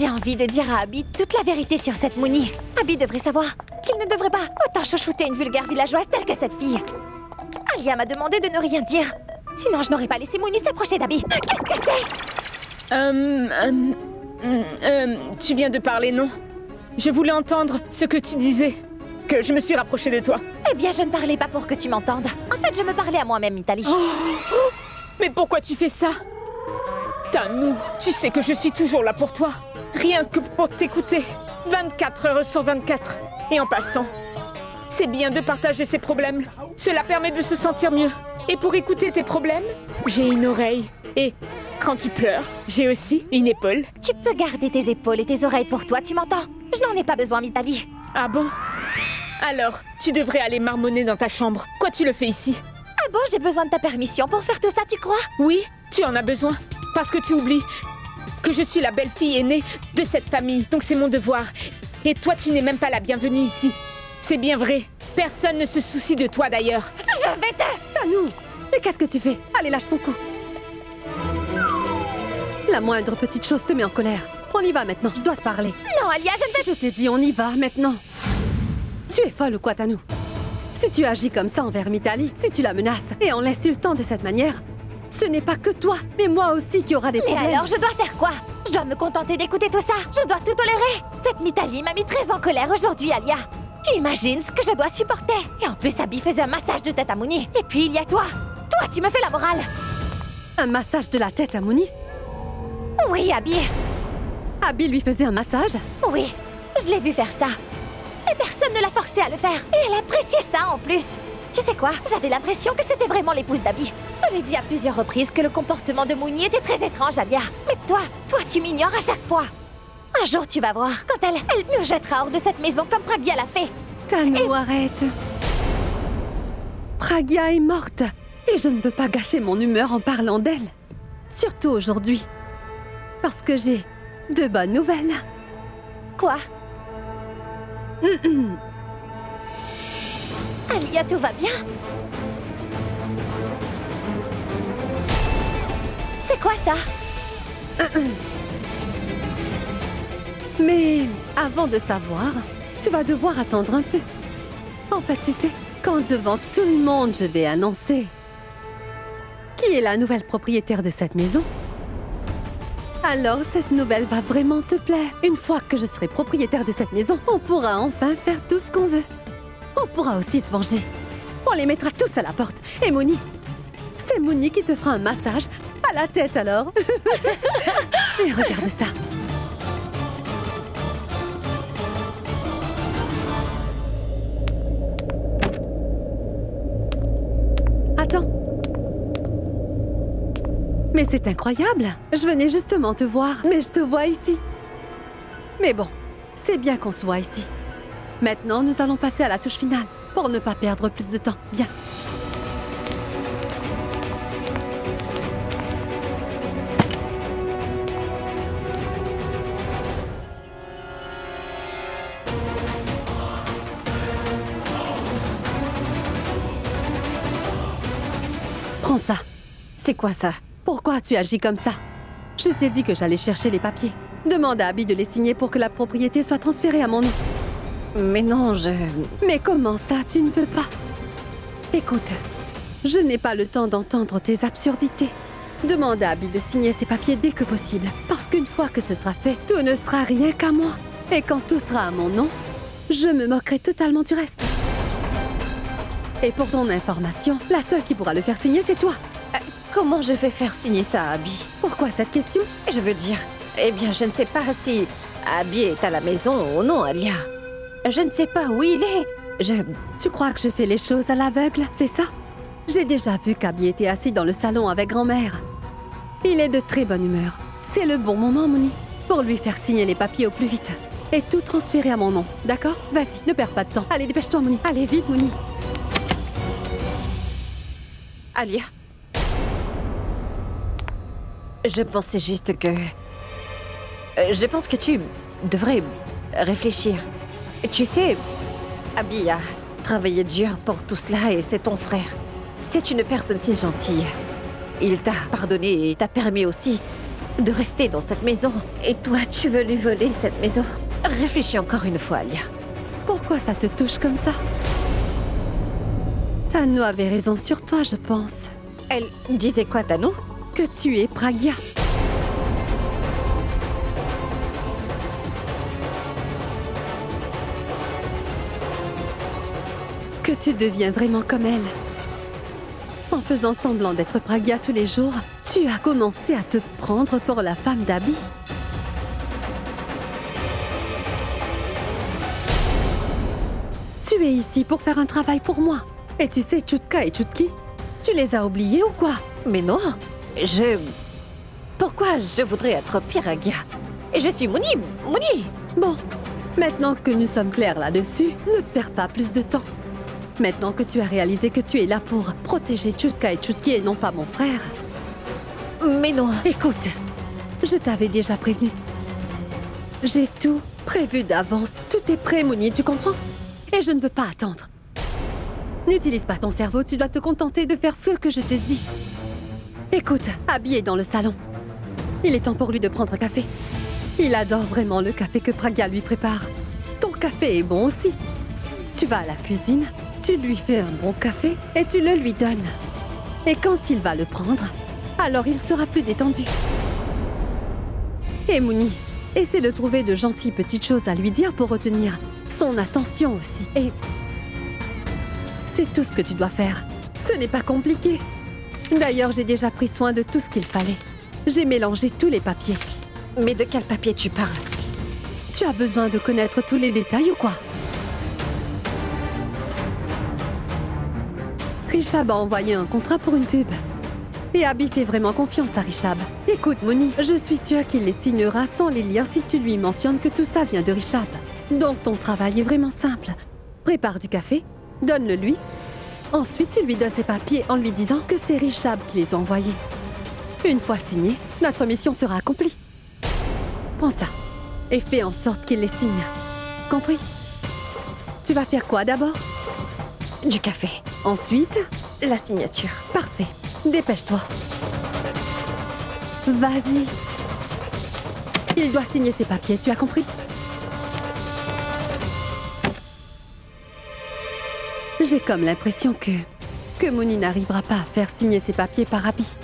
J'ai envie de dire à Abby toute la vérité sur cette Moony. Abby devrait savoir qu'il ne devrait pas autant chouchouter une vulgaire villageoise telle que cette fille. Alia m'a demandé de ne rien dire. Sinon, je n'aurais pas laissé Moony s'approcher d'Abby. Qu'est-ce que c'est? Tu viens de parler, non? Je voulais entendre ce que tu disais. Que je me suis rapprochée de toi. Eh bien, je ne parlais pas pour que tu m'entendes. En fait, je me parlais à moi-même, Mitali. Mais pourquoi tu fais ça? Tanou, tu sais que je suis toujours là pour toi. Rien que pour t'écouter. 24 heures sur 24. Et en passant, c'est bien de partager ses problèmes. Cela permet de se sentir mieux. Et pour écouter tes problèmes, j'ai une oreille. Et quand tu pleures, j'ai aussi une épaule. Tu peux garder tes épaules et tes oreilles pour toi, tu m'entends? Je n'en ai pas besoin, Mitali. Ah bon? Alors, tu devrais aller marmonner dans ta chambre. Quoi tu le fais ici? Ah bon, j'ai besoin de ta permission pour faire tout ça, tu crois? Oui, tu en as besoin. Parce que tu oublies que je suis la belle-fille aînée de cette famille. Donc c'est mon devoir. Et toi, tu n'es même pas la bienvenue ici. C'est bien vrai. Personne ne se soucie de toi d'ailleurs. Je vais te... Tanou, mais qu'est-ce que tu fais? Allez, lâche son cou. La moindre petite chose te met en colère. On y va maintenant, je dois te parler. Non, Alia, je ne vais... Je t'ai dit, on y va maintenant. Tu es folle ou quoi, Tanou? Si tu agis comme ça envers Mitali, si tu la menaces et en l'insultant de cette manière, ce n'est pas que toi, mais moi aussi qui aura des Mais problèmes. alors, je dois faire quoi? Je dois me contenter d'écouter tout ça. Je dois tout tolérer. Cette Mitali m'a mis très en colère aujourd'hui, Alia. Imagine ce que je dois supporter. Et en plus, Abby faisait un massage de tête à Moony. Et puis, il y a toi. Toi, tu me fais la morale. Un massage de la tête à Moony? Oui, Abby. Abby lui faisait un massage? Oui, je l'ai vu faire ça. Et personne ne l'a forcé à le faire. Et elle appréciait ça en plus. Tu sais quoi? J'avais l'impression que c'était vraiment l'épouse d'Abby. Je l'ai dit à plusieurs reprises que le comportement de Moony était très étrange, Alia. Mais toi, tu m'ignores à chaque fois. Un jour, tu vas voir. Quand elle me jettera hors de cette maison comme Pragya l'a fait. Tanou, arrête. Pragya est morte. Et je ne veux pas gâcher mon humeur en parlant d'elle. Surtout aujourd'hui. Parce que j'ai de bonnes nouvelles. Quoi? Alia, tout va bien? C'est quoi ça? Mais avant de savoir, tu vas devoir attendre un peu. En fait, tu sais, quand devant tout le monde je vais annoncer qui est la nouvelle propriétaire de cette maison, alors cette nouvelle va vraiment te plaire. Une fois que je serai propriétaire de cette maison, on pourra enfin faire tout ce qu'on veut. On pourra aussi se venger. On les mettra tous à la porte. Et Moony, c'est Moony qui te fera un massage à la tête alors. Et regarde ça. Attends. Mais c'est incroyable. Je venais justement te voir, mais je te vois ici. Mais bon, c'est bien qu'on se voit ici. Maintenant, nous allons passer à la touche finale, pour ne pas perdre plus de temps. Viens. Prends ça. C'est quoi ça? Pourquoi tu agis comme ça? Je t'ai dit que j'allais chercher les papiers. Demande à Abby de les signer pour que la propriété soit transférée à mon nom. Mais non, Mais comment ça, tu ne peux pas? Écoute, je n'ai pas le temps d'entendre tes absurdités. Demande à Abby de signer ces papiers dès que possible. Parce qu'une fois que ce sera fait, tout ne sera rien qu'à moi. Et quand tout sera à mon nom, je me moquerai totalement du reste. Et pour ton information, la seule qui pourra le faire signer, c'est toi. Comment je vais faire signer ça à Abby? Pourquoi cette question? Je veux dire, eh bien, je ne sais pas si Abby est à la maison ou non, Alia. Je ne sais pas où il est. Tu crois que je fais les choses à l'aveugle, c'est ça? J'ai déjà vu qu'Abby était assis dans le salon avec grand-mère. Il est de très bonne humeur. C'est le bon moment, Moony, pour lui faire signer les papiers au plus vite. Et tout transférer à mon nom, d'accord? Vas-y, ne perds pas de temps. Allez, dépêche-toi, Moony. Allez, vite, Moony. Alia. Je pensais juste que... Je pense que tu devrais réfléchir. Tu sais, Abby a travaillé dur pour tout cela et c'est ton frère. C'est une personne si gentille. Il t'a pardonné et t'a permis aussi de rester dans cette maison. Et toi, tu veux lui voler cette maison. Réfléchis encore une fois, Alia. Pourquoi ça te touche comme ça? Tano avait raison sur toi, je pense. Elle disait quoi, Tano? Que tu es Pragya. Que tu deviens vraiment comme elle. En faisant semblant d'être Pragya tous les jours, tu as commencé à te prendre pour la femme d'Abhi. Tu es ici pour faire un travail pour moi. Et tu sais, Chutka et Chutki, tu les as oubliés ou quoi? Mais non, Pourquoi je voudrais être Piragya? Et je suis Mouni. Bon, maintenant que nous sommes clairs là-dessus, ne perds pas plus de temps. Maintenant que tu as réalisé que tu es là pour protéger Chutka et Chutki et non pas mon frère. Mais non. Écoute, je t'avais déjà prévenu. J'ai tout prévu d'avance. Tout est prêt, Mouni, tu comprends? Et je ne veux pas attendre. N'utilise pas ton cerveau, tu dois te contenter de faire ce que je te dis. Écoute, Abhi est dans le salon. Il est temps pour lui de prendre un café. Il adore vraiment le café que Pragya lui prépare. Ton café est bon aussi. Tu vas à la cuisine, tu lui fais un bon café et tu le lui donnes. Et quand il va le prendre, alors il sera plus détendu. Et Mouni, essaie de trouver de gentilles petites choses à lui dire pour retenir son attention aussi. Et c'est tout ce que tu dois faire. Ce n'est pas compliqué. D'ailleurs, j'ai déjà pris soin de tout ce qu'il fallait. J'ai mélangé tous les papiers. Mais de quel papier tu parles? Tu as besoin de connaître tous les détails ou quoi? Rishab a envoyé un contrat pour une pub. Et Abhi fait vraiment confiance à Rishab. Écoute, Mouni, je suis sûre qu'il les signera sans les lire si tu lui mentionnes que tout ça vient de Rishab. Donc ton travail est vraiment simple. Prépare du café, donne-le lui. Ensuite, tu lui donnes tes papiers en lui disant que c'est Rishab qui les a envoyés. Une fois signés, notre mission sera accomplie. Prends ça et fais en sorte qu'il les signe. Compris? Tu vas faire quoi d'abord? Du café. Ensuite, La signature. parfait. Dépêche-toi. Vas-y. Il doit signer ses papiers, tu as compris? J'ai comme l'impression que Mouni n'arrivera pas à faire signer ses papiers par Abhi.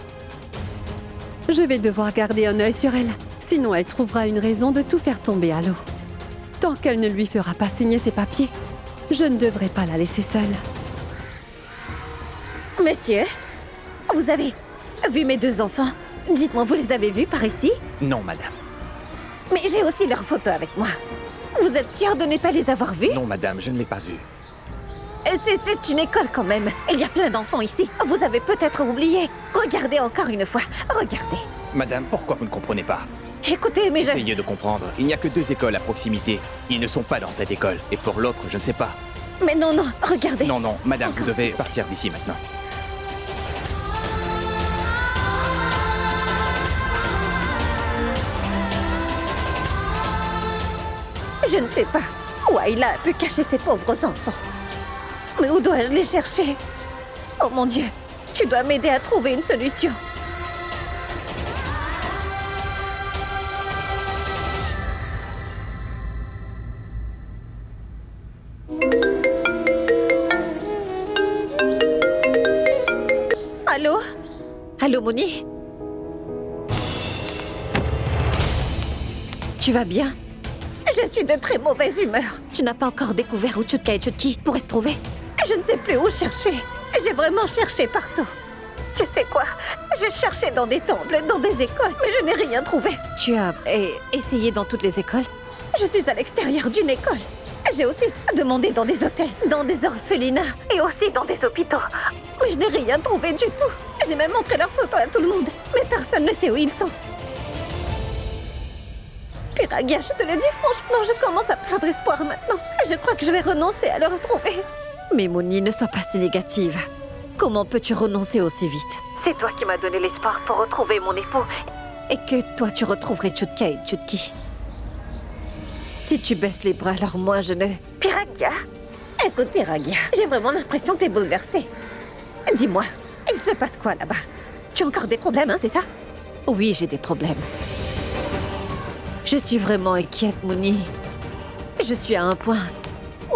Je vais devoir garder un œil sur elle, sinon elle trouvera une raison de tout faire tomber à l'eau. Tant qu'elle ne lui fera pas signer ses papiers, je ne devrais pas la laisser seule. Monsieur, vous avez vu mes deux enfants? Dites-moi, vous les avez vus par ici? Non, madame. Mais j'ai aussi leurs photos avec moi. Vous êtes sûr de ne pas les avoir vus? Non, madame, je ne l'ai pas vu. C'est une école quand même. Il y a plein d'enfants ici. Vous avez peut-être oublié. Regardez encore une fois. Regardez. Madame, pourquoi vous ne comprenez pas? Écoutez, mais je... Essayez de comprendre. Il n'y a que 2 écoles à proximité. Ils ne sont pas dans cette école. Et pour l'autre, je ne sais pas. Mais non, regardez. Non, madame, vous Encore devez partir d'ici maintenant. Je ne sais pas où Ayla a pu cacher ses pauvres enfants. Mais où dois-je les chercher? Oh mon Dieu, tu dois m'aider à trouver une solution. Allô? Allô, Mouni? Tu vas bien? Je suis de très mauvaise humeur. Tu n'as pas encore découvert où Chutka et Chutki pourraient se trouver? Je ne sais plus où chercher. J'ai vraiment cherché partout. Tu sais quoi? J'ai cherché dans des temples, dans des écoles, mais je n'ai rien trouvé. Tu as essayé dans toutes les écoles? Je suis à l'extérieur d'une école. J'ai aussi demandé dans des hôtels, dans des orphelinats et aussi dans des hôpitaux. Mais je n'ai rien trouvé du tout. J'ai même montré leurs photos à tout le monde, mais personne ne sait où ils sont. Piragya, je te le dis franchement, je commence à perdre espoir maintenant. Je crois que je vais renoncer à le retrouver. Mais Mouni, ne sois pas si négative. Comment peux-tu renoncer aussi vite? C'est toi qui m'as donné l'espoir pour retrouver mon époux. Et que toi, tu retrouverais Chutka et Chutki. Si tu baisses les bras, alors moi, je ne... Piragya? Écoute, Piragya, j'ai vraiment l'impression que t'es bouleversée. Dis-moi, il se passe quoi là-bas? Tu as encore des problèmes, hein, c'est ça? Oui, j'ai des problèmes. Je suis vraiment inquiète, Mouni. Je suis à un point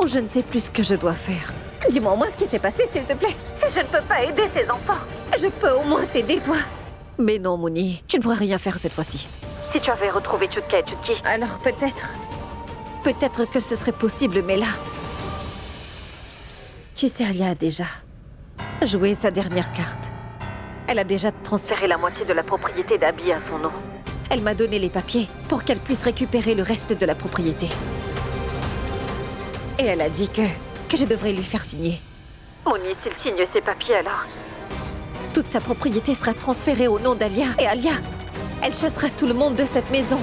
où je ne sais plus ce que je dois faire. Dis-moi au moins ce qui s'est passé, s'il te plaît. Si je ne peux pas aider ces enfants, je peux au moins t'aider, toi. Mais non, Mouni, tu ne pourras rien faire cette fois-ci. Si tu avais retrouvé Chutka et Chutki, alors peut-être... Peut-être que ce serait possible, mais là... Tu sais, Alia a déjà joué sa dernière carte. Elle a déjà transféré la moitié de la propriété d'Abby à son nom. Elle m'a donné les papiers pour qu'elle puisse récupérer le reste de la propriété. Et elle a dit que je devrais lui faire signer. Mouni, s'il signe ces papiers, alors... toute sa propriété sera transférée au nom d'Alia. Et Alia, elle chassera tout le monde de cette maison.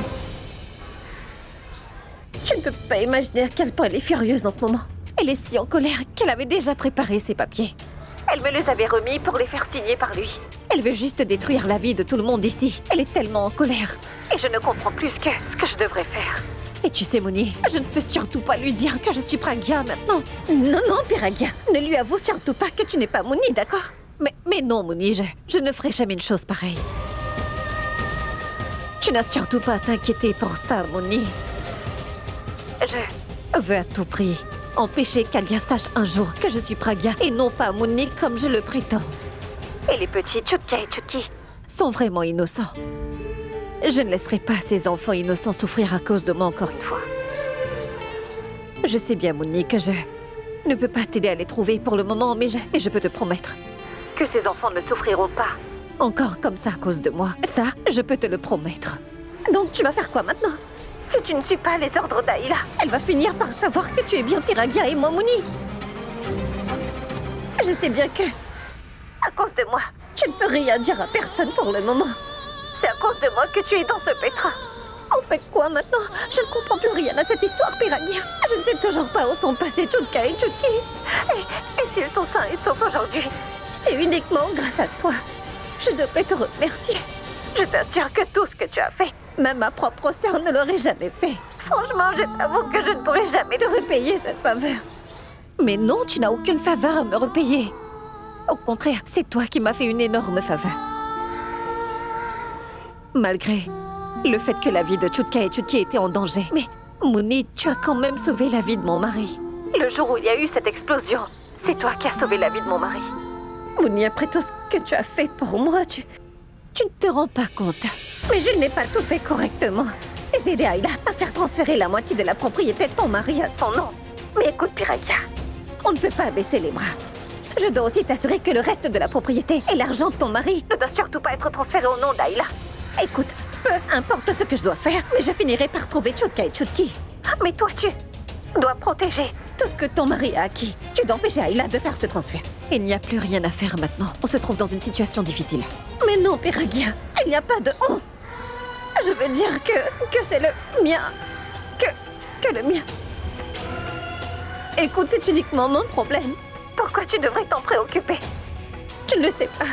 Tu ne peux pas imaginer à quel point elle est furieuse en ce moment. Elle est si en colère qu'elle avait déjà préparé ses papiers. Elle me les avait remis pour les faire signer par lui. Elle veut juste détruire la vie de tout le monde ici. Elle est tellement en colère. Et je ne comprends plus ce que je devrais faire. Et tu sais, Mouni, je ne peux surtout pas lui dire que je suis Pragya maintenant. Non, non, Piragya, ne lui avoue surtout pas que tu n'es pas Mouni, d'accord? Mais non, Mouni, je ne ferai jamais une chose pareille. Tu n'as surtout pas à t'inquiéter pour ça, Mouni. Je veux à tout prix empêcher qu'Alia sache un jour que je suis Pragya et non pas Mouni comme je le prétends. Et les petits Chutka et Chutki sont vraiment innocents. Je ne laisserai pas ces enfants innocents souffrir à cause de moi encore une fois. Je sais bien, Mouni, que je ne peux pas t'aider à les trouver pour le moment, mais je peux te promettre que ces enfants ne souffriront pas encore comme ça à cause de moi. Ça, je peux te le promettre. Donc tu vas faire quoi maintenant? Si tu ne suis pas les ordres d'Aïla, elle va finir par savoir que tu es bien Piragya et moi Mouni. Je sais bien que, à cause de moi, tu ne peux rien dire à personne pour le moment. C'est à cause de moi que tu es dans ce pétrin. On fait quoi maintenant? Je ne comprends plus rien à cette histoire, Piragya. Je ne sais toujours pas où sont passés Chutka et Chutki. Et s'ils sont sains et saufs aujourd'hui, c'est uniquement grâce à toi. Je devrais te remercier. Je t'assure que tout ce que tu as fait, même ma propre sœur ne l'aurait jamais fait. Franchement, je t'avoue que je ne pourrai jamais te repayer cette faveur. Mais non, tu n'as aucune faveur à me repayer. Au contraire, c'est toi qui m'as fait une énorme faveur. Malgré le fait que la vie de Chutka et Chutki était en danger. Mais, Mouni, tu as quand même sauvé la vie de mon mari. Le jour où il y a eu cette explosion, c'est toi qui as sauvé la vie de mon mari. Mouni, après tout ce que tu as fait pour moi, tu ne te rends pas compte. Mais je n'ai pas tout fait correctement. J'ai aidé Aïla à faire transférer la moitié de la propriété de ton mari à son nom. Mais écoute, Piragya, on ne peut pas baisser les bras. Je dois aussi t'assurer que le reste de la propriété et l'argent de ton mari ne doit surtout pas être transféré au nom d'Aïla. Écoute, peu importe ce que je dois faire, mais je finirai par trouver Chutka et Chutki. Mais toi, tu dois protéger tout ce que ton mari a acquis. Tu dois empêcher Aïla de faire ce transfert. Il n'y a plus rien à faire maintenant. On se trouve dans une situation difficile. Mais non, Piragya, il n'y a pas de on. Je veux dire que c'est le mien. Que le mien. Écoute, c'est uniquement mon problème. Pourquoi tu devrais t'en préoccuper? Tu ne le sais pas.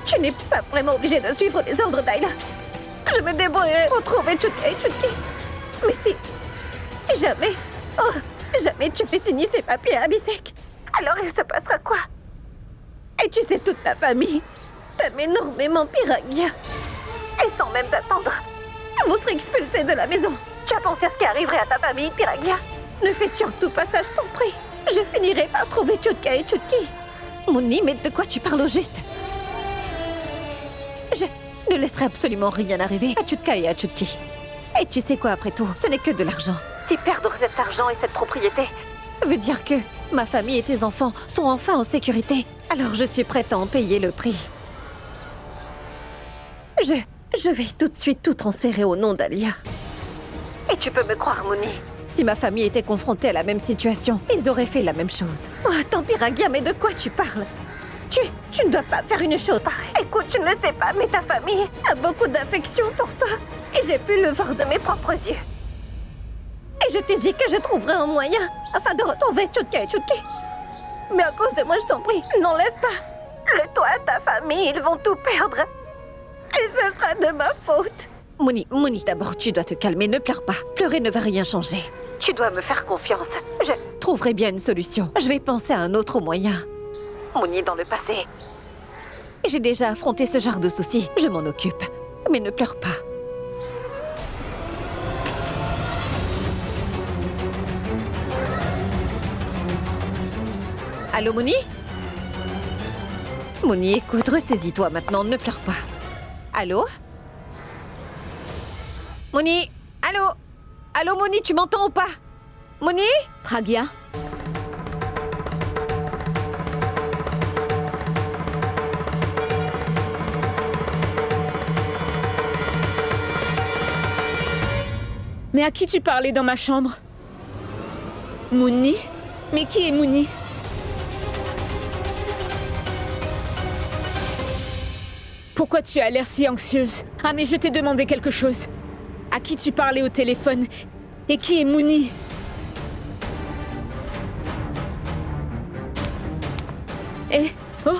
Tu n'es pas vraiment obligé de suivre les ordres d'Aïla. Je me débrouillerai pour trouver Chutka et Chutki. Mais si jamais, jamais tu fais signer ces papiers à Abhishek, alors il se passera quoi? Et tu sais, toute ta famille t'aime énormément, Piragya. Et sans même attendre, vous serez expulsés de la maison. Tu as pensé à ce qui arriverait à ta famille, Piragya? Ne fais surtout pas ça, je t'en prie. Je finirai par trouver Chutka et Chutki. Mouni, mais de quoi tu parles au juste? Je ne laisserai absolument rien arriver à Chutka et à Chutki. Et tu sais quoi, après tout, ce n'est que de l'argent. Si perdre cet argent et cette propriété veut dire que ma famille et tes enfants sont enfin en sécurité, alors je suis prête à en payer le prix. Je vais tout de suite tout transférer au nom d'Alia. Et tu peux me croire, Mouni, si ma famille était confrontée à la même situation, ils auraient fait la même chose. Oh, attends, Piragya, mais de quoi tu parles? Tu ne dois pas faire une chose pareille. Écoute, tu ne le sais pas, mais ta famille a beaucoup d'affection pour toi. Et j'ai pu le voir de mes propres yeux. Et je t'ai dit que je trouverais un moyen afin de retrouver Chutka et Chutki. Mais à cause de moi, je t'en prie, n'enlève pas. Le toi, ta famille, ils vont tout perdre. Et ce sera de ma faute. Mouni, d'abord, tu dois te calmer, ne pleure pas. Pleurer ne va rien changer. Tu dois me faire confiance. Je trouverai bien une solution. Je vais penser à un autre moyen. Mouni, dans le passé, j'ai déjà affronté ce genre de soucis. Je m'en occupe. Mais ne pleure pas. Allô, Mouni? Mouni, écoute, ressaisis-toi maintenant, ne pleure pas. Allô? Mouni? Allô? Allô, Mouni, tu m'entends ou pas? Mouni? Pragya? Mais à qui tu parlais dans ma chambre? Mouni? Mais qui est Mouni? Pourquoi tu as l'air si anxieuse? Ah, mais je t'ai demandé quelque chose. À qui tu parlais au téléphone? Et qui est Mouni? Eh? Oh?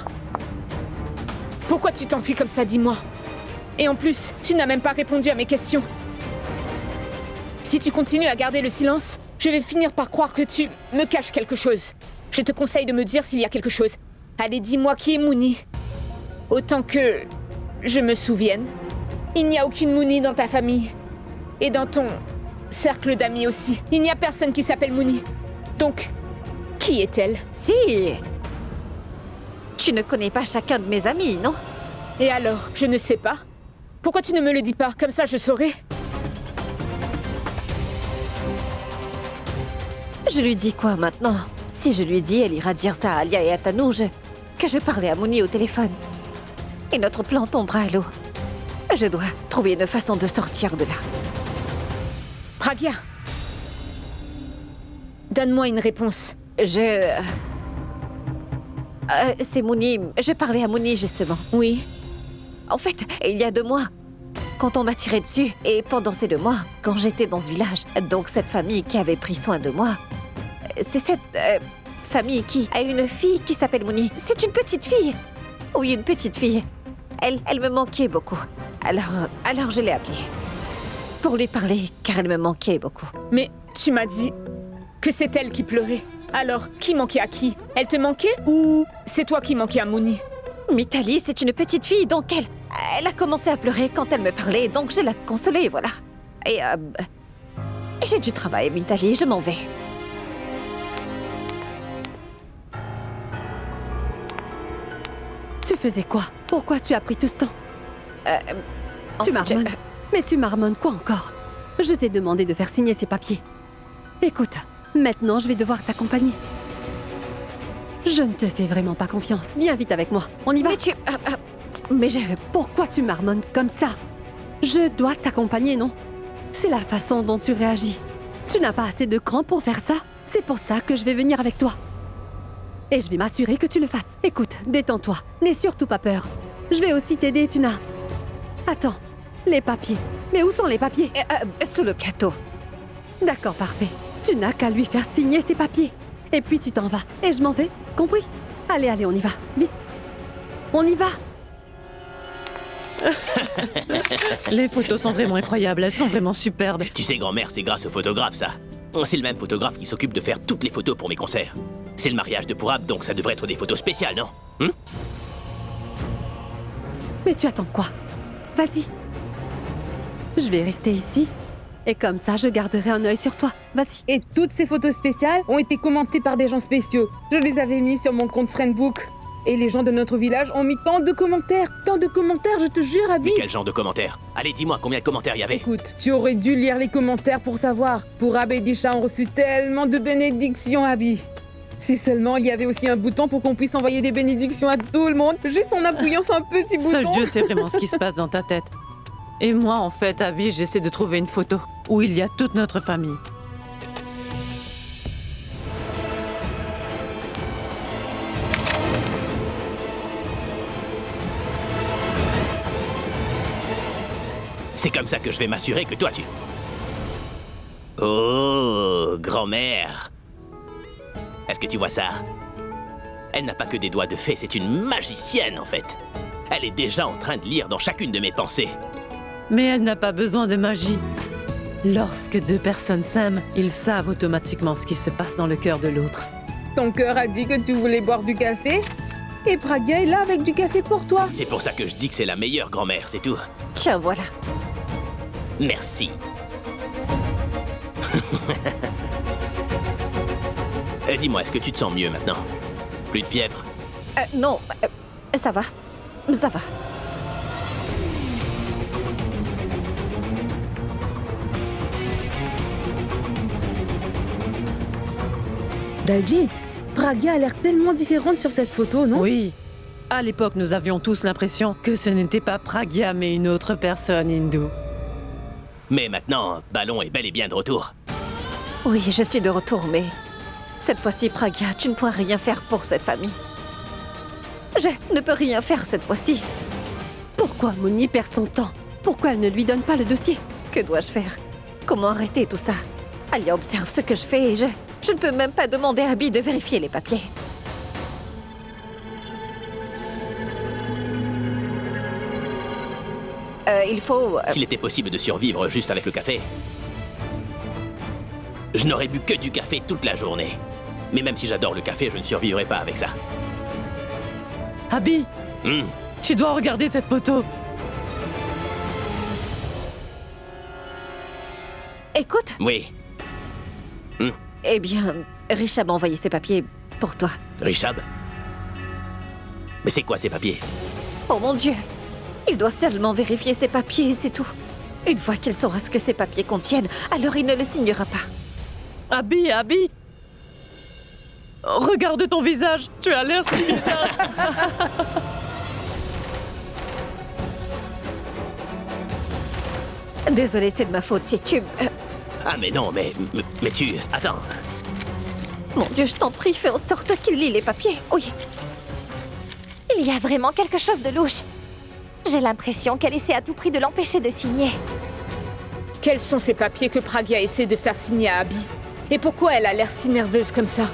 Pourquoi tu t'enfuis comme ça, dis-moi? Et en plus, tu n'as même pas répondu à mes questions. Si tu continues à garder le silence, je vais finir par croire que tu me caches quelque chose. Je te conseille de me dire s'il y a quelque chose. Allez, dis-moi qui est Mouni. Autant que je me souvienne, il n'y a aucune Mouni dans ta famille. Et dans ton cercle d'amis aussi. Il n'y a personne qui s'appelle Mouni. Donc, qui est-elle? Si. Tu ne connais pas chacun de mes amis, non? Et alors, je ne sais pas. Pourquoi tu ne me le dis pas? Comme ça, je saurais. Je lui dis quoi maintenant? Si je lui dis, elle ira dire ça à Alia et à Tanouj, que je parlais à Mouni au téléphone. Et notre plan tombera à l'eau. Je dois trouver une façon de sortir de là. Pragya, donne-moi une réponse. C'est Mouni. Je parlais à Mouni, justement. Oui. En fait, il y a 2 mois, quand on m'a tiré dessus, et pendant ces 2 mois, quand j'étais dans ce village, donc cette famille qui avait pris soin de moi, c'est cette famille qui a une fille qui s'appelle Mouni. C'est une petite fille. Oui, une petite fille. Elle me manquait beaucoup. Alors je l'ai appelée. Pour lui parler, car elle me manquait beaucoup. Mais tu m'as dit que c'est elle qui pleurait. Alors, qui manquait à qui? Elle te manquait ou c'est toi qui manquais à Mouni? Mitali, c'est une petite fille, donc elle a commencé à pleurer quand elle me parlait, donc je la consolais, voilà. Et j'ai du travail, Mitali, je m'en vais. Tu faisais quoi? Pourquoi tu as pris tout ce temps? En Tu fait, marmonnes. Mais tu marmonnes quoi encore? Je t'ai demandé de faire signer ces papiers. Écoute, maintenant je vais devoir t'accompagner. Je ne te fais vraiment pas confiance. Viens vite avec moi. On y va? Mais Pourquoi tu marmonnes comme ça? Je dois t'accompagner, non? C'est la façon dont tu réagis. Tu n'as pas assez de cran pour faire ça. C'est pour ça que je vais venir avec toi. Et je vais m'assurer que tu le fasses. Écoute, détends-toi. N'aie surtout pas peur. Je vais aussi t'aider, Tuna. Attends, les papiers. Mais où sont les papiers? Sous le plateau. D'accord, parfait. Tu n'as qu'à lui faire signer ses papiers. Et puis tu t'en vas. Et je m'en vais. Compris? Allez, on y va. Vite. On y va. Les photos sont vraiment incroyables, elles sont vraiment superbes. Tu sais, grand-mère, c'est grâce au photographe, ça. C'est le même photographe qui s'occupe de faire toutes les photos pour mes concerts. C'est le mariage de Pourab, donc ça devrait être des photos spéciales, non? Mais tu attends quoi? Vas-y. Je vais rester ici. Et comme ça, je garderai un œil sur toi. Vas-y. Et toutes ces photos spéciales ont été commentées par des gens spéciaux. Je les avais mis sur mon compte Friendbook. Et les gens de notre village ont mis tant de commentaires, je te jure, Abby. Mais quel genre de commentaires? Allez, dis-moi, combien de commentaires il y avait? Écoute, tu aurais dû lire les commentaires pour savoir. Pourab et Disha ont reçu tellement de bénédictions, Abby. Si seulement il y avait aussi un bouton pour qu'on puisse envoyer des bénédictions à tout le monde, juste en appuyant sur un petit Seul bouton. Dieu sait vraiment ce qui se passe dans ta tête. Et moi, en fait, Abby, j'essaie de trouver une photo où il y a toute notre famille. C'est comme ça que je vais m'assurer que toi, tu... Oh, grand-mère. Est-ce que tu vois ça? Elle n'a pas que des doigts de fée, c'est une magicienne, en fait. Elle est déjà en train de lire dans chacune de mes pensées. Mais elle n'a pas besoin de magie. Lorsque 2 personnes s'aiment, ils savent automatiquement ce qui se passe dans le cœur de l'autre. Ton cœur a dit que tu voulais boire du café? Et Pragya est là avec du café pour toi. C'est pour ça que je dis que c'est la meilleure grand-mère, c'est tout. Tiens, voilà. Merci. Dis-moi, est-ce que tu te sens mieux maintenant? Plus de fièvre? Non, ça va. Ça va. Daljit, Pragya a l'air tellement différente sur cette photo, non? Oui. À l'époque, nous avions tous l'impression que ce n'était pas Pragya, mais une autre personne, Hindu. Mais maintenant, Ballon est bel et bien de retour. Oui, je suis de retour, mais... Cette fois-ci, Pragya, tu ne pourras rien faire pour cette famille. Je ne peux rien faire cette fois-ci. Pourquoi Mouni perd son temps? Pourquoi elle ne lui donne pas le dossier? Que dois-je faire? Comment arrêter tout ça? Alia observe ce que je fais et je ne peux même pas demander à Abby de vérifier les papiers. Il faut... S'il était possible de survivre juste avec le café, je n'aurais bu que du café toute la journée. Mais même si j'adore le café, je ne survivrai pas avec ça. Abby, tu dois regarder cette photo. Écoute, Oui. eh bien, Richard m'a envoyé ses papiers pour toi. Richab? Mais c'est quoi ces papiers? Oh mon Dieu! Il doit seulement vérifier ses papiers et c'est tout. Une fois qu'il saura ce que ces papiers contiennent, alors il ne le signera pas. Abby, Abby! Regarde ton visage, tu as l'air si bizarre. Désolée, c'est de ma faute si tu... Ah mais non, mais tu... Attends. Mon Dieu, je t'en prie, fais en sorte qu'il lit les papiers. Oui. Il y a vraiment quelque chose de louche. J'ai l'impression qu'elle essaie à tout prix de l'empêcher de signer. Quels sont ces papiers que Pragya essaie de faire signer à Abby? Et pourquoi elle a l'air si nerveuse comme ça?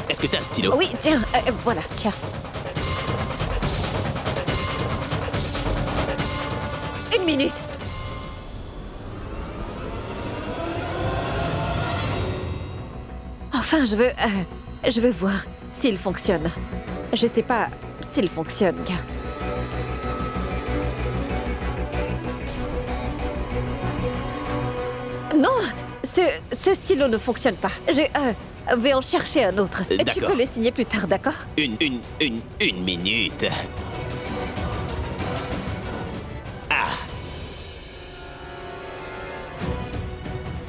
Est-ce que t'as un stylo? Oui, tiens, voilà, tiens. Une minute. Enfin, je veux voir s'il fonctionne. Je sais pas s'il fonctionne, car... Non, ce stylo ne fonctionne pas. Je vais en chercher un autre. Tu D'accord. peux le signer plus tard, d'accord? Une minute. Ah.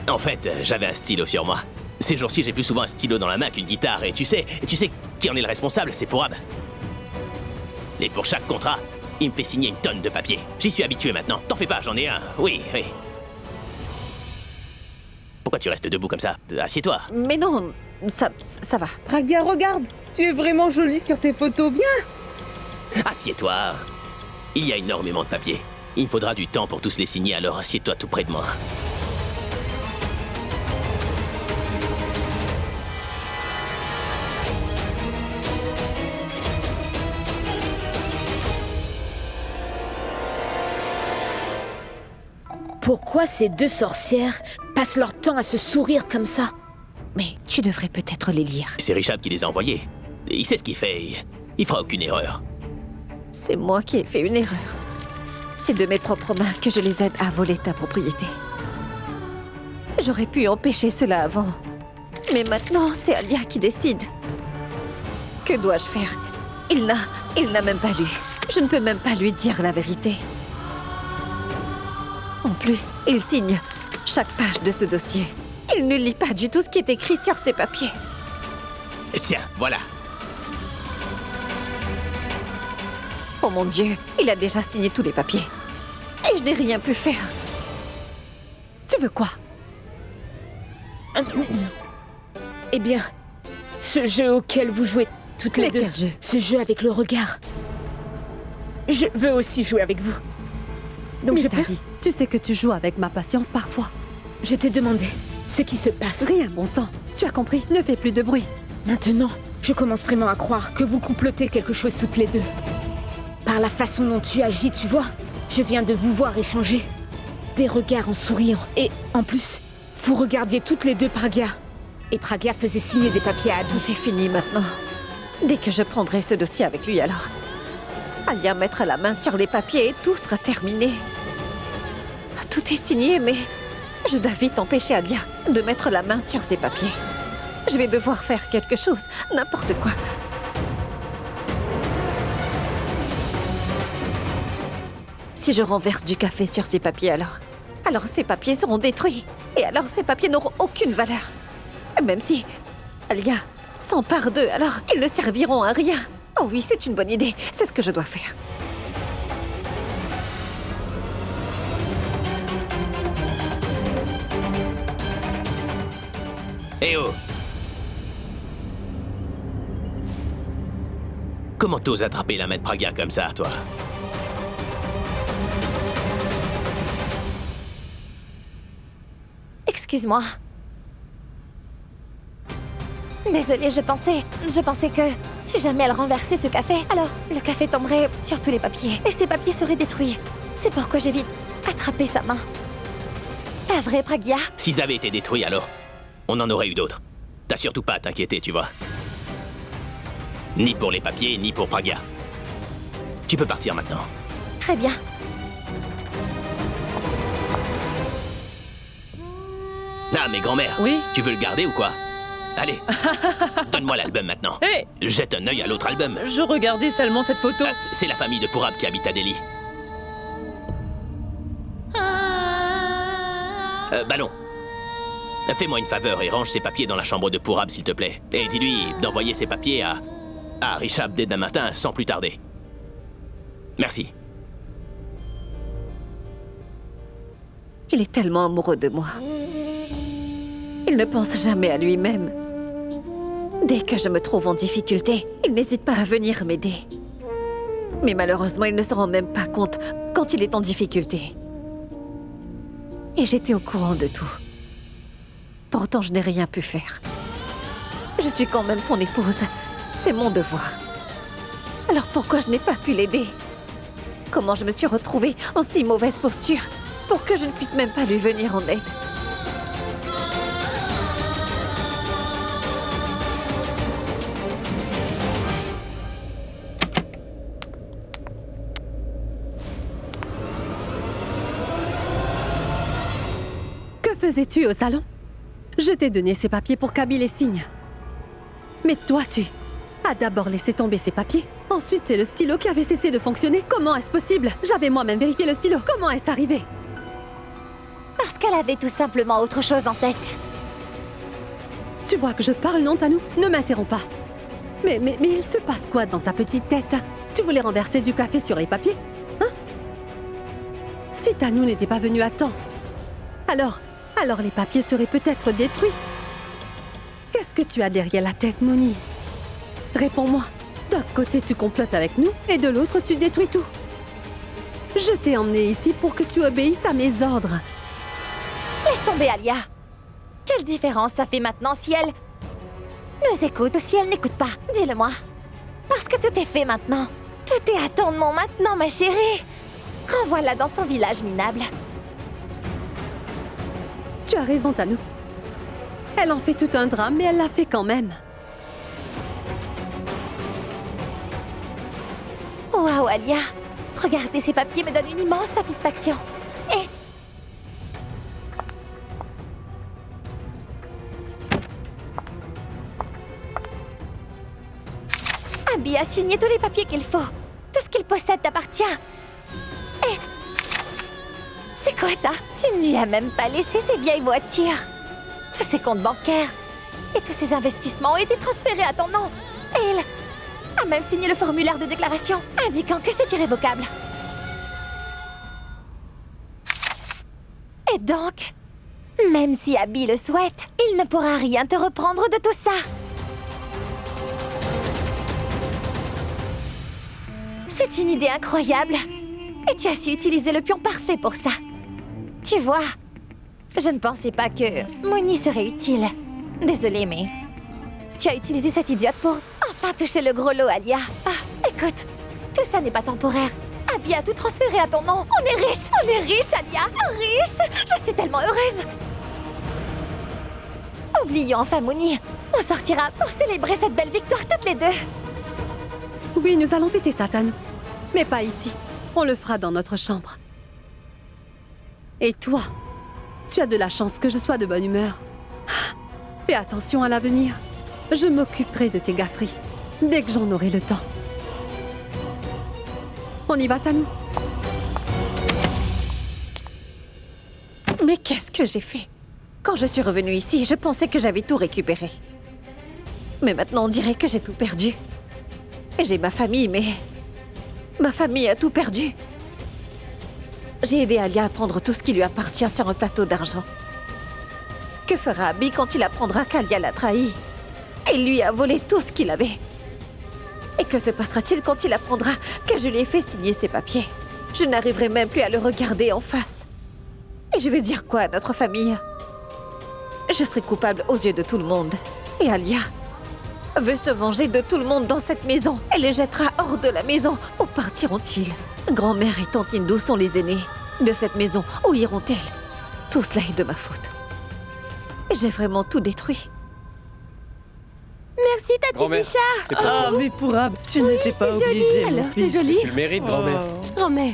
En fait, j'avais un stylo sur moi. Ces jours-ci, j'ai plus souvent un stylo dans la main qu'une guitare. Et tu sais qui en est le responsable, c'est Pourab. Et pour chaque contrat, il me fait signer une tonne de papier. J'y suis habitué maintenant. T'en fais pas, j'en ai un. Oui. Pourquoi tu restes debout comme ça? Assieds-toi. Mais non, ça va. Pragya, regarde, tu es vraiment jolie sur ces photos, viens. Assieds-toi. Il y a énormément de papier. Il me faudra du temps pour tous les signer, alors assieds-toi tout près de moi. Pourquoi ces deux sorcières passent leur temps à se sourire comme ça? Mais tu devrais peut-être les lire. C'est Richard qui les a envoyés. Il sait ce qu'il fait. Il fera aucune erreur. C'est moi qui ai fait une erreur. C'est de mes propres mains que je les aide à voler ta propriété. J'aurais pu empêcher cela avant. Mais maintenant, c'est Alia qui décide. Que dois-je faire? Il n'a même pas lu. Je ne peux même pas lui dire la vérité. En plus, il signe chaque page de ce dossier. Il ne lit pas du tout ce qui est écrit sur ces papiers. Et tiens, voilà. Oh mon Dieu, il a déjà signé tous les papiers. Et je n'ai rien pu faire. Tu veux quoi? Eh bien, ce jeu auquel vous jouez toutes les Mais deux. quel jeu? Ce jeu avec le regard. Je veux aussi jouer avec vous. Donc je peux... Mitari, tu sais que tu joues avec ma patience parfois. Je t'ai demandé ce qui se passe. Rien, bon sang. Tu as compris? Ne fais plus de bruit. Maintenant, je commence vraiment à croire que vous complotez quelque chose toutes les deux. Par la façon dont tu agis, tu vois, je viens de vous voir échanger. Des regards en souriant. Et en plus, vous regardiez toutes les deux Pragya. Et Pragya faisait signer des papiers à Abby. Tout est fini maintenant. Dès que je prendrai ce dossier avec lui, alors... Alia mettra la main sur les papiers et tout sera terminé. Tout est signé, mais... Je dois vite empêcher Alia de mettre la main sur ces papiers. Je vais devoir faire quelque chose, n'importe quoi. Si je renverse du café sur ces papiers, alors ces papiers seront détruits. Et alors ces papiers n'auront aucune valeur. Même si Alia s'empare d'eux, alors ils ne serviront à rien. Oh oui, c'est une bonne idée. C'est ce que je dois faire. Eh oh! Comment t'oses attraper la main de Pragya comme ça, toi? Excuse-moi. Désolée, je pensais que si jamais elle renversait ce café, alors le café tomberait sur tous les papiers et ces papiers seraient détruits. C'est pourquoi j'ai vite attrapé sa main. Pas vrai, Pragya? S'ils avaient été détruits, alors, on en aurait eu d'autres. T'as surtout pas à t'inquiéter, tu vois. Ni pour les papiers, ni pour Pragya. Tu peux partir maintenant. Très bien. Ah, mais grand-mère, Oui? tu veux le garder ou quoi? Allez, donne-moi l'album maintenant. Hé! Jette un œil à l'autre album. Je regardais seulement cette photo. C'est la famille de Purab qui habite à Delhi. Ballon. Fais-moi une faveur et range ses papiers dans la chambre de Purab, s'il te plaît. Et dis-lui d'envoyer ses papiers à Rishabh dès demain matin, sans plus tarder. Merci. Il est tellement amoureux de moi. Il ne pense jamais à lui-même. Dès que je me trouve en difficulté, il n'hésite pas à venir m'aider. Mais malheureusement, il ne se rend même pas compte quand il est en difficulté. Et j'étais au courant de tout. Pourtant, je n'ai rien pu faire. Je suis quand même son épouse. C'est mon devoir. Alors pourquoi je n'ai pas pu l'aider? Comment je me suis retrouvée en si mauvaise posture pour que je ne puisse même pas lui venir en aide? Que faisais-tu au salon? Je t'ai donné ces papiers pour qu'Abby les signe. Mais toi, tu as d'abord laissé tomber ces papiers. Ensuite, c'est le stylo qui avait cessé de fonctionner. Comment est-ce possible? J'avais moi-même vérifié le stylo. Comment est-ce arrivé? Parce qu'elle avait tout simplement autre chose en tête. Tu vois que je parle, non, Tanou? Ne m'interromps pas. Mais il se passe quoi dans ta petite tête? Tu voulais renverser du café sur les papiers? Hein? Si Tanou n'était pas venue à temps, alors les papiers seraient peut-être détruits. Qu'est-ce que tu as derrière la tête, Moni? Réponds-moi. D'un côté, tu complotes avec nous, et de l'autre, tu détruis tout. Je t'ai emmené ici pour que tu obéisses à mes ordres. Laisse tomber, Alia. Quelle différence ça fait maintenant si elle nous écoute ou si elle n'écoute pas? Dis-le-moi. Parce que tout est fait maintenant. Tout est à ton nom maintenant, ma chérie. Renvoie-la dans son village minable. Tu as raison, Tanou. Elle en fait tout un drame, mais elle l'a fait quand même. Waouh, Alia. Regarder ces papiers me donne une immense satisfaction. Et... Abby a signé tous les papiers qu'il faut. Tout ce qu'il possède t'appartient. Et... C'est quoi ça? Tu ne lui as même pas laissé ces vieilles voitures. Tous ses comptes bancaires et tous ses investissements ont été transférés à ton nom. Et il a même signé le formulaire de déclaration, indiquant que c'est irrévocable. Et donc, même si Abby le souhaite, il ne pourra rien te reprendre de tout ça. C'est une idée incroyable. Et tu as su utiliser le pion parfait pour ça. Tu vois, je ne pensais pas que Moni serait utile. Désolée, mais tu as utilisé cette idiote pour enfin toucher le gros lot, Alia. Ah, écoute, tout ça n'est pas temporaire. Abby a tout transféré à ton nom. On est riche, Alia. Riche. Je suis tellement heureuse. Oublions enfin Mouni. On sortira pour célébrer cette belle victoire toutes les deux. Oui, nous allons fêter ça, Tanou. Mais pas ici. On le fera dans notre chambre. Et toi, tu as de la chance que je sois de bonne humeur. Fais attention à l'avenir. Je m'occuperai de tes gafferies dès que j'en aurai le temps. On y va, Tanou? Mais qu'est-ce que j'ai fait? Quand je suis revenue ici, je pensais que j'avais tout récupéré. Mais maintenant, on dirait que j'ai tout perdu. J'ai ma famille, mais... ma famille a tout perdu. J'ai aidé Alia à prendre tout ce qui lui appartient sur un plateau d'argent. Que fera Abby quand il apprendra qu'Alia l'a trahi et lui a volé tout ce qu'il avait? Et que se passera-t-il quand il apprendra que je lui ai fait signer ses papiers? Je n'arriverai même plus à le regarder en face. Et je vais dire quoi à notre famille? Je serai coupable aux yeux de tout le monde. Et Alia veut se venger de tout le monde dans cette maison. Elle les jettera hors de la maison. Où partiront-ils? Grand-mère et tante Hindou sont les aînés de cette maison. Où iront-elles? Tout cela est de ma faute. J'ai vraiment tout détruit. Merci, Tati Grand-mère, Disha. c'est pour Ah, toi. mais Pourab, tu n'étais pas obligée, mon Alors, c'est fils. joli. Tu le mérites, grand-mère. Grand-mère,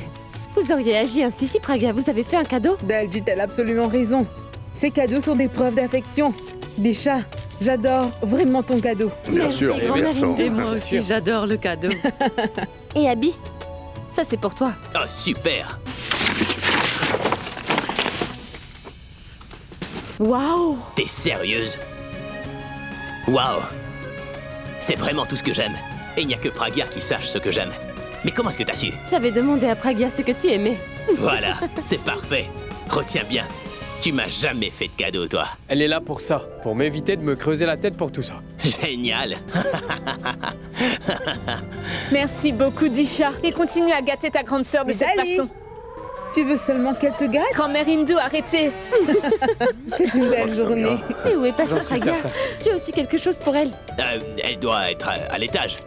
vous auriez agi ainsi si Praga vous avait fait un cadeau. Daljit, elle a absolument raison. Ces cadeaux sont des preuves d'affection. Disha, j'adore vraiment ton cadeau. Bien Merci, sûr, grand-mère Vincent. Et moi aussi, j'adore le cadeau. Et Abby, ça c'est pour toi. Oh, super. Waouh. T'es sérieuse? Waouh. C'est vraiment tout ce que j'aime. Et il n'y a que Pragia qui sache ce que j'aime. Mais comment est-ce que t'as su? J'avais demandé à Praga ce que tu aimais. Voilà, c'est parfait. Retiens bien, tu m'as jamais fait de cadeau, toi. Elle est là pour ça, pour m'éviter de me creuser la tête pour tout ça. Génial. Merci beaucoup, Disha. Et continue à gâter ta grande sœur de Mais cette Dali, façon. tu veux seulement qu'elle te gâte? Grand-mère Hindou, arrêtez. C'est une belle journée. Et où est passée J'en suis Praga? certain. J'ai aussi quelque chose pour elle. Elle doit être à l'étage.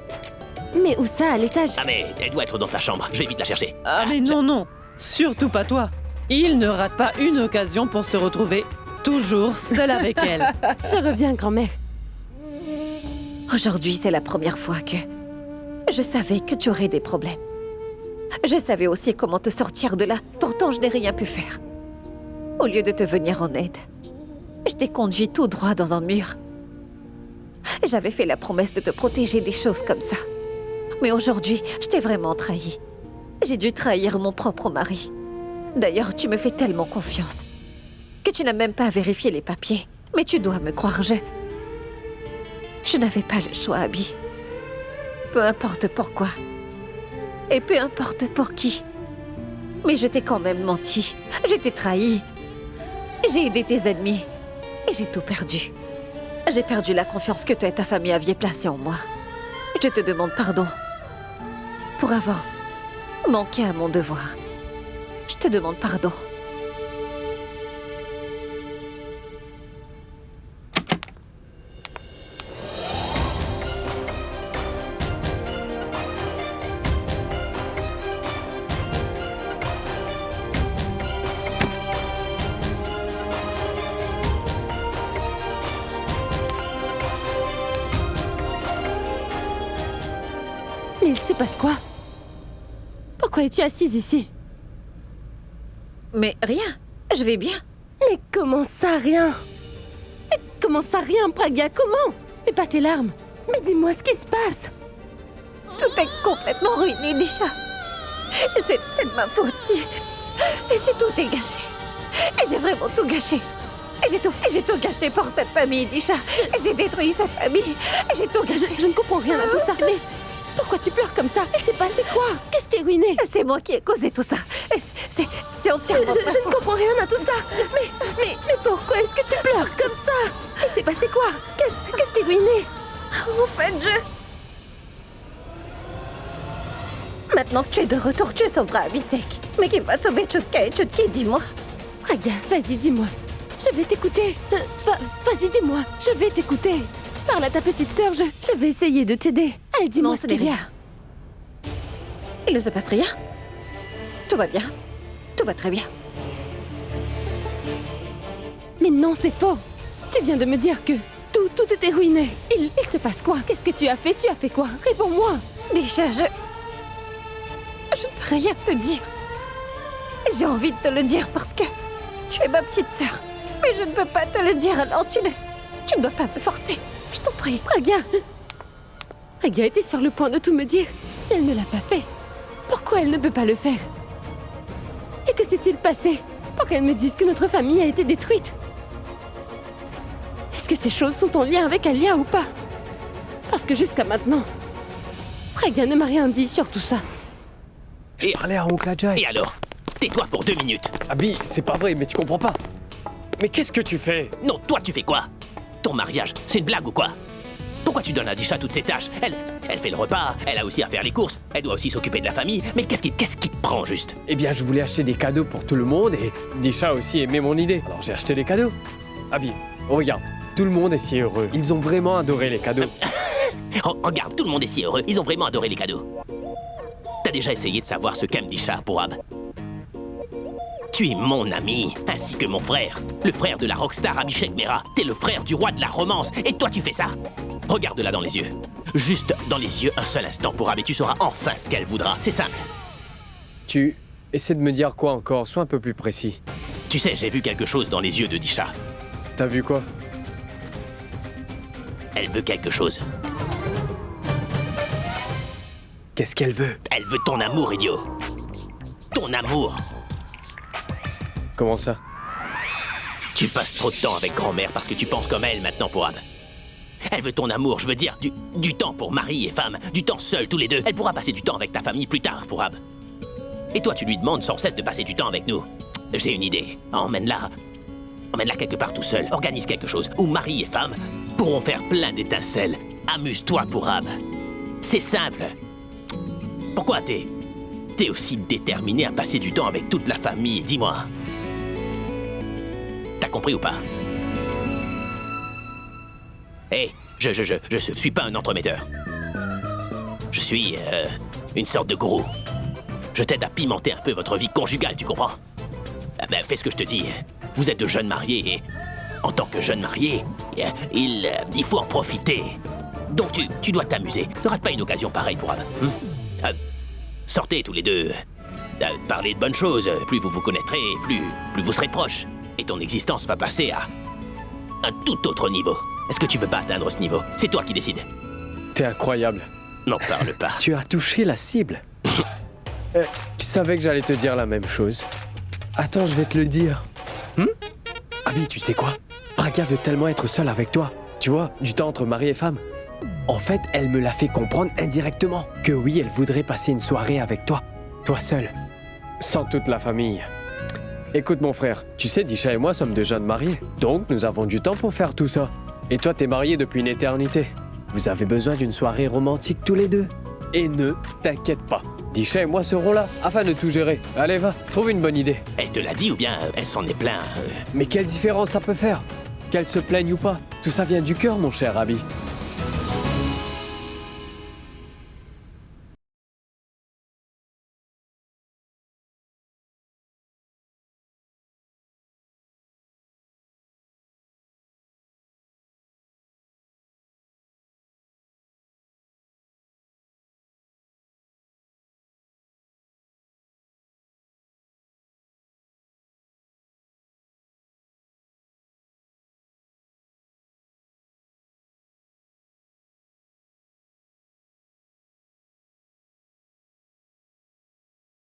Mais où ça, à l'étage? Ah mais elle doit être dans ta chambre. Je vais vite la chercher. Ah, mais non, non. Surtout pas toi. Il ne rate pas une occasion pour se retrouver toujours seul avec elle. Je reviens, grand-mère. Aujourd'hui, c'est la première fois que je savais que tu aurais des problèmes. Je savais aussi comment te sortir de là. Pourtant, je n'ai rien pu faire. Au lieu de te venir en aide, je t'ai conduit tout droit dans un mur. J'avais fait la promesse de te protéger des choses comme ça. Mais aujourd'hui, je t'ai vraiment trahi. J'ai dû trahir mon propre mari. D'ailleurs, tu me fais tellement confiance que tu n'as même pas vérifié les papiers. Mais tu dois me croire, je n'avais pas le choix, Abby. Peu importe pourquoi. Et peu importe pour qui. Mais je t'ai quand même menti. Je t'ai trahi. J'ai aidé tes ennemis. Et j'ai tout perdu. J'ai perdu la confiance que toi et ta famille aviez placée en moi. Je te demande pardon pour avoir manqué à mon devoir. Je te demande pardon. Mais il se passe quoi? Pourquoi es-tu assise ici? Mais rien. Je vais bien. Mais comment ça, rien? Mais comment ça, rien, Praga? Comment? Mais pas tes larmes. Mais dis-moi ce qui se passe. Tout est complètement ruiné, Disha. C'est de ma faute, si... Et si tout est gâché. Et j'ai vraiment tout gâché. Et j'ai tout gâché pour cette famille, Disha. Et j'ai détruit cette famille. Et j'ai tout gâché. Je ne comprends rien à tout ça. Mais pourquoi tu pleures comme ça? Il s'est passé quoi? Qu'est-ce qui est ruiné? C'est moi qui ai causé tout ça. C'est entièrement de ma Je ne faute. comprends rien à tout ça. Mais pourquoi est-ce que tu pleures comme ça? Il s'est passé quoi? Qu'est-ce qui est ruiné? En fait, Maintenant que tu es de retour, tu sauveras Abhishek. Mais qui va sauver Chutka et Chutki, dis-moi? Praga, vas-y, dis-moi. Je vais t'écouter. Vas-y, dis-moi. Je vais t'écouter. Parle à ta petite sœur, je vais essayer de t'aider. Allez, dis-moi Non, ce ce n'est qu'il y a. rien. Il ne se passe rien. Tout va bien. Tout va très bien. Mais non, c'est faux. Tu viens de me dire que tout était ruiné. Il se passe quoi? Qu'est-ce que tu as fait? Tu as fait quoi? Réponds-moi. Déjà, je ne peux rien te dire. J'ai envie de te le dire parce que tu es ma petite sœur. Mais je ne peux pas te le dire, alors tu ne dois pas me forcer. Je t'en prie. Praga était sur le point de tout me dire. Elle ne l'a pas fait. Pourquoi elle ne peut pas le faire? Et que s'est-il passé pour qu'elle me dise que notre famille a été détruite? Est-ce que ces choses sont en lien avec Alia ou pas? Parce que jusqu'à maintenant, Praga ne m'a rien dit sur tout ça. Je parlais à Oncle Ajay. Et alors? Tais-toi pour 2 minutes. Abby, c'est pas vrai, mais tu comprends pas. Mais qu'est-ce que tu fais? Non, toi, tu fais quoi? Ton mariage, c'est une blague ou quoi? Pourquoi tu donnes à Disha toutes ces tâches? Elle fait le repas, elle a aussi à faire les courses, elle doit aussi s'occuper de la famille. Mais qu'est-ce qui te prend juste? Eh bien, je voulais acheter des cadeaux pour tout le monde et Disha aussi aimait mon idée. Alors j'ai acheté des cadeaux. Abby, regarde, tout le monde est si heureux. Ils ont vraiment adoré les cadeaux. Regarde, tout le monde est si heureux, ils ont vraiment adoré les cadeaux. T'as déjà essayé de savoir ce qu'aime Disha, Pourab? Tu es mon ami, ainsi que mon frère. Le frère de la rockstar Abhishek Mehra. T'es le frère du roi de la romance, et toi tu fais ça? Regarde-la dans les yeux. Juste dans les yeux, un seul instant, Pourab, et tu sauras enfin ce qu'elle voudra. C'est simple. Tu essaies de me dire quoi encore? Sois un peu plus précis. Tu sais, j'ai vu quelque chose dans les yeux de Disha. T'as vu quoi? Elle veut quelque chose. Qu'est-ce qu'elle veut? Elle veut ton amour, idiot. Ton amour. Comment ça? Tu passes trop de temps avec grand-mère parce que tu penses comme elle maintenant, Pourab. Elle veut ton amour, je veux dire, du temps pour mari et femme, du temps seul tous les deux. Elle pourra passer du temps avec ta famille plus tard, Pourab. Et toi, tu lui demandes sans cesse de passer du temps avec nous. J'ai une idée. Emmène-la quelque part tout seul. Organise quelque chose où mari et femme pourront faire plein d'étincelles. Amuse-toi, Pourab. C'est simple. Pourquoi t'es aussi déterminé à passer du temps avec toute la famille? Dis-moi. T'as compris ou pas? Hé, je suis pas un entremetteur. Je suis une sorte de gourou. Je t'aide à pimenter un peu votre vie conjugale, tu comprends? Fais ce que je te dis. Vous êtes de jeunes mariés et en tant que jeune marié, il faut en profiter. Donc tu dois t'amuser. Ne rate pas une occasion pareille, Pourab. Sortez tous les deux. Parlez de bonnes choses. Plus vous vous connaîtrez, plus vous serez proches. Et ton existence va passer à un tout autre niveau. Est-ce que tu veux pas atteindre ce niveau? C'est toi qui décides. T'es incroyable. N'en parle pas. Tu as touché la cible. Tu savais que j'allais te dire la même chose. Attends, je vais te le dire. Abby, tu sais quoi? Praga veut tellement être seule avec toi. Tu vois, du temps entre mari et femme. En fait, elle me l'a fait comprendre indirectement. Que oui, elle voudrait passer une soirée avec toi. Toi seul. Sans toute la famille. Écoute mon frère, tu sais, Disha et moi sommes de jeunes mariés. Donc nous avons du temps pour faire tout ça. Et toi, t'es marié depuis une éternité. Vous avez besoin d'une soirée romantique tous les deux. Et ne t'inquiète pas. Disha et moi serons là, afin de tout gérer. Allez, va, trouve une bonne idée. Elle te l'a dit ou bien elle s'en est plainte? Mais quelle différence ça peut faire? Qu'elle se plaigne ou pas? Tout ça vient du cœur, mon cher Abby.